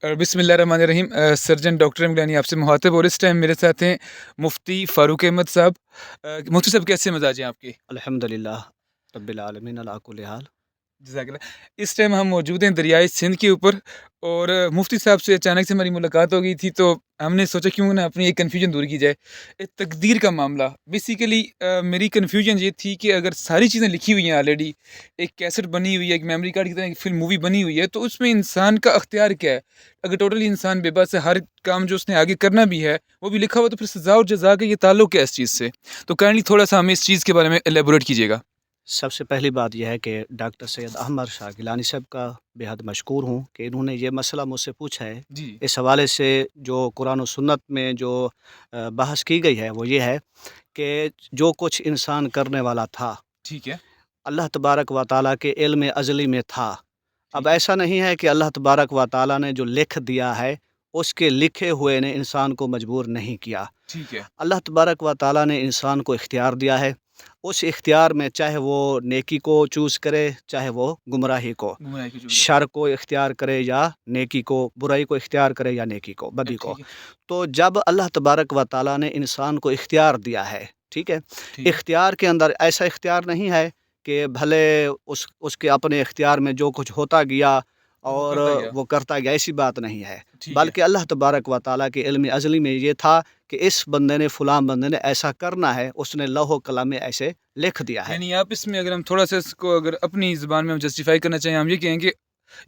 बिस्मिल्लाहिर्रहमानिर्रहीम। Surgeon doctor Imrani आपसे मुखातिब और इस टाइम मेरे साथ हैं मुफ्ती फ़ारूक अहमद साहब। मुफ्ती साहब कैसे मिजाज हैं आपके? अल्हम्दुलिल्लाह रब्बिल आलमीन अला कुल्ली हाल। जज़ाकल्लाह। इस टाइम हम मौजूद हैं दरियाए सिंध के ऊपर और मुफ्ती साहब से अचानक से हमारी मुलाकात हो गई थी, तो हमने सोचा क्यों ना अपनी एक कन्फ्यूजन दूर की जाए। तकदीर का मामला बेसिकली मेरी कन्फ्यूजन ये थी कि अगर सारी चीज़ें लिखी हुई हैं ऑलरेडी, एक कैसेट बनी हुई है, एक मेमोरी कार्ड की तरह एक फिल्म मूवी बनी हुई है, तो उसमें इंसान का अख्तियार क्या है? अगर टोटली इंसान बेबस है, हर काम जो उसने आगे करना भी है वो भी लिखा हुआ, तो फिर सज़ा और जज़ा का ये ताल्लुक क्या है इस चीज़ से? तो काइंडली थोड़ा सा हमें इस चीज़ के बारे में एलेबोरेट कीजिएगा। सबसे पहली बात यह है कि डॉक्टर सैयद अहमद शाह गिलानी साहब का बेहद मशकूर हूँ कि इन्होंने ये मसला मुझसे पूछा है। जी। इस हवाले से जो कुरान और सुन्नत में जो बहस की गई है वो ये है कि जो कुछ इंसान करने वाला था ठीक है। अल्लाह तबारक व ताला के इल्म अज़ली में था। अब ठीक है। ऐसा नहीं है कि अल्लाह तबारक व ताला ने जो लिख दिया है उसके लिखे हुए ने इंसान को मजबूर नहीं किया। ठीक है। अल्लाह तबारक व ताला ने इंसान को इख्तियार दिया है। उस इख्तियार में चाहे वो नेकी को चूज़ करे, चाहे वो गुमराही को, गुमराही की चूज़ शर को इख्तियार करे या नेकी को, बुराई को इख्तियार करे या नेकी को, बदी को। ठीक है। तो जब अल्लाह तबारक व ताला ने इंसान को इख्तियार दिया है, ठीक है? ठीक है। इख्तियार के अंदर ऐसा इख्तियार नहीं है कि भले उसके अपने इख्तियार में जो कुछ होता गया वो और करता गया। वो करता गया, ऐसी बात नहीं है। ठीक है। बल्कि अल्लाह तबारक व ताला के इल्म अज़ली में ये था कि इस बंदे ने फ़लाँ बंदे ने ऐसा करना है, उसने लौह कलम में ऐसे लिख दिया है। यानी आप इसमें अगर हम थोड़ा-सा इसको अगर अपनी ज़ुबान में हम जस्टिफ़ाई करना चाहें, हम ये कहेंगे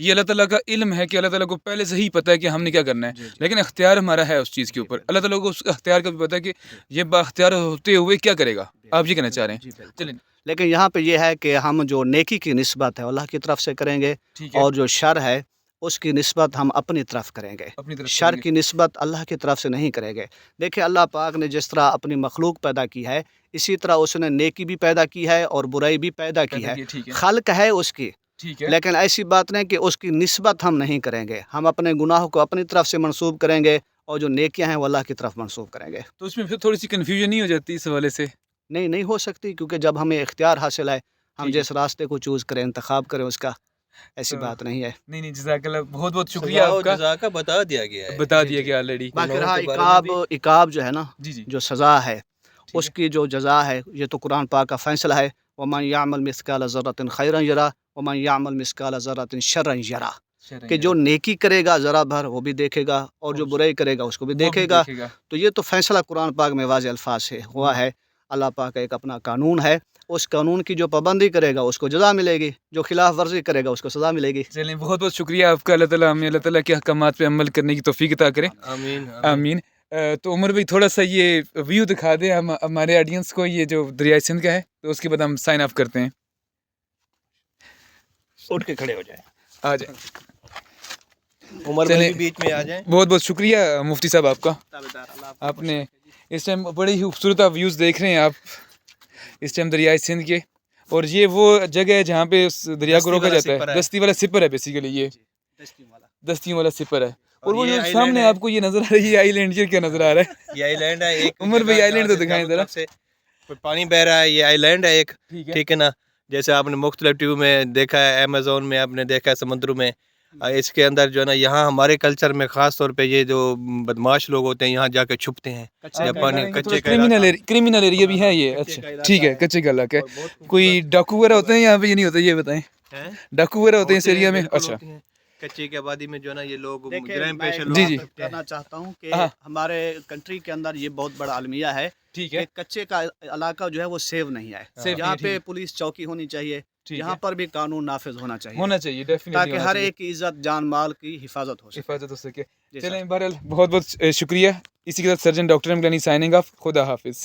ये अल्लाह ताला का इल्म है कि अल्लाह ताला को पहले से ही पता है कि हमने क्या करना है, जी, जी। लेकिन इख्तियार हमारा है उस चीज़ के जी, ऊपर। बिल्कुल। अल्लाह ताला को उस इख्तियार का भी पता है कि जी, ये बाइख्तियार होते हुए क्या करेगा। आप ये कहना चाह रहे हैं? जी, बिल्कुल। चलें। लेकिन यहाँ पे ये है कि हम जो नेकी की निस्बत है अल्लाह की तरफ से करेंगे ठीक है। और जो शर है उसकी निस्बत हम अपनी तरफ करेंगे। अपनी तरफ शर करेंगे। की निस्बत अल्लाह की तरफ से नहीं करेंगे। देखिए अल्लाह पाक ने जिस तरह अपनी मखलूक पैदा की है, इसी तरह उसने नेकी भी पैदा की है और बुराई भी पैदा की पैदा है। किए, ठीक है। खल्क है उसकी, ठीक है। लेकिन ऐसी बात नहीं कि उसकी निस्बत हम नहीं करेंगे। हम अपने गुनाहों को अपनी तरफ से मंसूब करेंगे और जो नेकियां हैं वो अल्लाह की तरफ मंसूब करेंगे। तो उसमें फिर थोड़ी-सी कन्फ्यूज़न नहीं हो जाती इस हवाले से? नहीं, नहीं हो सकती, क्योंकि जब हमें इख्तियार हासिल है, हम ठीक है। जिस रास्ते को चूज़ करें, इंतखाब करें उसका, ऐसी तो बात नहीं है। नहीं, नहीं, जज़ाकल्लाह, बहुत-बहुत शुक्रिया सज़ा और आपका। जज़ा का बता दिया गया है। बता जी, दिया जी। गया ऑलरेडी। बाकी गुनाहों रहा के बारे में भी। इक़ाब जो है ना, जी, जी। जो सज़ा है, ठीक है। उसकी जो जज़ा है, ये तो कुरान पाक का फ़ैसला है, वमन यअमल मिस्काल ज़र्रतिन खैरन यरा वमन यअमल मिस्काल ज़र्रतिन शर्रन यरा, कि जो नेकी करेगा ज़रा भर वो भी देखेगा और जो बुराई करेगा उसको भी वो भी देखेगा। देखेगा। तो ये तो फ़ैसला कुरान पाक में वाज़ेह अल्फ़ाज़ से हुआ है। अल्लाह पाक का एक अपना कानून है, उस कानून की जो पाबंदी करेगा उसको जज़ा मिलेगी, जो खिलाफ़ वर्ज़ी करेगा उसको सज़ा मिलेगी। चलें, बहुत-बहुत शुक्रिया आपका। अल्लाह ताला हमें अल्लाह ताला के अहकामात पे अमल करने की तौफ़ीक अता करे। आमीन, आमीन। आमीन। तो उमर भाई थोड़ा-सा ये व्यू दिखा दें हम हमारे ऑडियंस को, ये जो दरियाए सिंध का है, तो उसके बाद हम साइन ऑफ करते हैं। उठ के खड़े हो जाए। आ जाएँ। उमर भाई चलें, भी बीच में आ जाएँ। बहुत-बहुत शुक्रिया मुफ्ती साहब आपका। ताबेदार अल्लाह आपको आपने खुश रखे। इस टाइम बड़े ही खूबसूरत आप व्यूज़ देख रहे हैं आप इस टाइम दरियाए सिंध के, और ये वो जगह है जहाँ पे उस दरिया को दस्ती रोका वाला जाता है। सिपर है। दस्ती वाला सिपर है बेसिकली ये, जी, दस्तियों वाला। दस्तियों वाला सिपर है। और वो ये जो आइलैंड सामने है। आपको ये नज़र आ रही है आइलैंड, ये क्या नज़र आ रहा है? ये आइलैंड है एक। उमर भाई जगह आइलैंड जहाँ तो से दिखाएं चारों ज़रा। तरफ से पानी बह रहा है, ये आइलैंड है एक। ठीक है। ठीक है ना, जैसे आपने मुख्तलिफ ट्यूब में देखा है, अमेज़न में आपने देखा है, समुद्रों में। इसके अंदर जो है ना, यहाँ हमारे कल्चर में ख़ास तौर पे ये जो बदमाश लोग होते हैं यहाँ जाके छुपते हैं। कच्चे आप का जापानी इलाका है, कच्चे का क्रिमिनल इलाका। क्रिमिनल एरिया भी है ये। कच्चे अच्छा का इलाका ठीक है, है। कच्चे का इलाका है। और बहुत खूबसूरत कोई डाकू वगैरह होते हैं यहाँ पे? ये नहीं होता, ये बताएं। हैं? डाकू वगैरह होते हैं इस होते हैं, एरिया में? बिल्कुल अच्छा। होते हैं। कच्चे की आबादी में जो है ना ये लोग देखिए, ग्राम मैं पेशा एक लोग जी, बात जी। करते हैं। करना चाहता हूँ कि हाँ। हमारे कंट्री के अंदर ये बहुत बड़ा अलमिया है ठीक कि है। कच्चे का इलाका जो है वो सेव नहीं है। सेफ यहाँ नहीं है, पे ठीक पुलिस चौकी होनी चाहिए, ठीक यहाँ है। पर भी कानून नाफिज होना चाहिए, होना चाहिए, डेफिनेटली ताकि होना हर चाहिए, एक की इज्जत जान माल की हिफाजत हो सके। हिफाजत हो सके। जी सर। चलें, बहरहाल बहुत-बहुत शुक्रिया। इसी के साथ surgeon doctor Imrani signing off. खुदा हाफिज़।